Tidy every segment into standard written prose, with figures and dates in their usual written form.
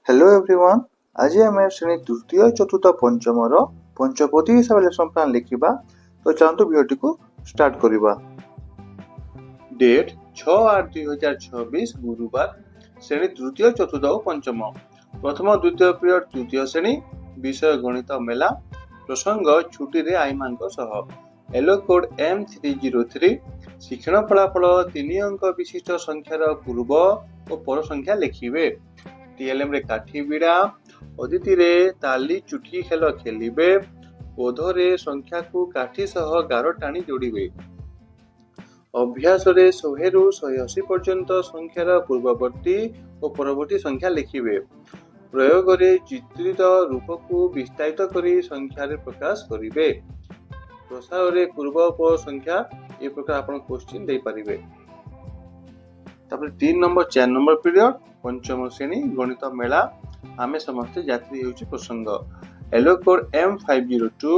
Hello everyone. आज आम श्रेणी तृतीय चतुर्थ पंचमर पंचपदी हिसाब से लेसन प्लान लिखा। तो चलतु भिडियोटी को स्टार्ट करवा। डेट 6/8/2026 गुरुवार। श्रेणी तृतीय चतुर्थ और पंचम। प्रथम द्वितीय पीरियड तृतीय श्रेणी। विषय गणित मेला। प्रसंग छुट्टी रे आईमा सह। एलो कोड M303। शिक्षण फलाफल 3 अंक विशिष्ट संख्यार पूर्व और पर संख्या लिखिबे। टीएलएम रे काठी बिड़ा। अदिति रे ताली चुटकी खेल खेलिबे। बोध रे संख्या को काठी सह गार टाणी जोड़िबे। अभ्यास रे 100 रु 180 पर्यंत संख्यार पूर्ववर्ती और परवर्ती संख्या लिखिबे। प्रयोग रे चित्रित रूप को विस्तारित करी संख्या रे प्रकाश करिबे। प्रसार रे पूर्व और पर संख्या ए प्रकार आपण क्वेश्चन दे परिबे। तापर 3 नंबर 4 नंबर पीरियड पंचम श्रेणी गणित मेला। आमे समस्त यात्री हेउची प्रसंग। एलो कोड M502।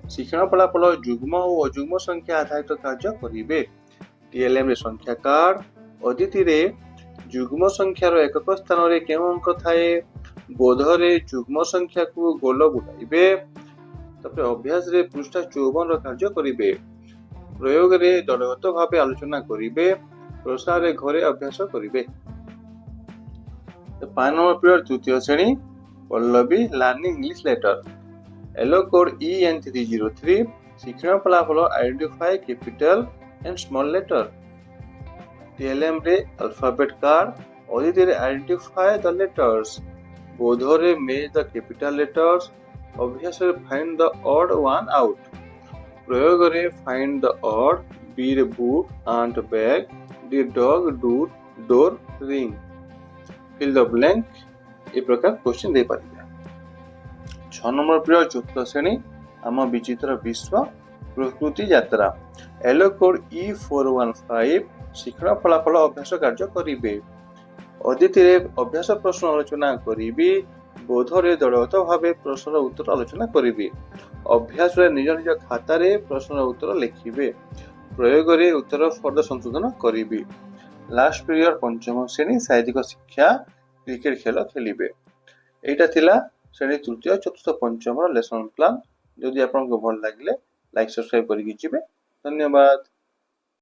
शिक्षण फलाफल युग्म और अयुग्म संख्या आधारित कार्य करिबे। टीएलएम रे संख्या कार्ड। अदिति रे युग्म संख्यार एकक स्थान रे केउ अंक थाए। बोध रे युग्म संख्या को गोल बुलाइबे। तापर अभ्यास रे पृष्ठ 54 रो कार्य करिबे। प्रयोग रे दलगत भावे आलोचना करिबे। प्रसार रे घरे अभ्यास करिबे। 5 नंबर पीरियड तृतीय श्रेणी Pallavi learning English letter. ELO code EN303। शिक्षण फलाफल identify capital and small letter. TLM रे अल्फाबेट कार्ड। अदिति रे आइडेंटिफाई द लेटर्स। बोध रे मेच द कैपिटल लेटर्स। अभ्यास रे find the odd one out. प्रयोग रे फाइंड द ऑड। बी रे book and bag. D dog door ring. Fill the blank ए प्रकार क्वेश्चन दे पारिबे। 6 नंबर पीरियड चतुर्थ श्रेणी आम विचित्र विश्व प्रकृति यात्रा। ELO code E415। शिक्षण फलाफल अभ्यास कार्य करिबे। अदिति रे अभ्यास प्रश्न आलोचना करिबी। बोध रे दलगत भावे प्रश्न उत्तर आलोचना करिबी। अभ्यास रे निज निज खाता रे प्रश्न उत्तर लिखिबे। प्रयोग रे उत्तर फर्द संशोधन करिबी। लास्ट पीरियड पंचम श्रेणी साहित्यिक शिक्षा क्रिकेट खेल खेलिबे। एटा थिला श्रेणी तृतीय चतुर्थ पंचम लेसन प्लान। जदि आपनको भल लागिले लाइक सब्सक्राइब करिकि जिबे। धन्यवाद।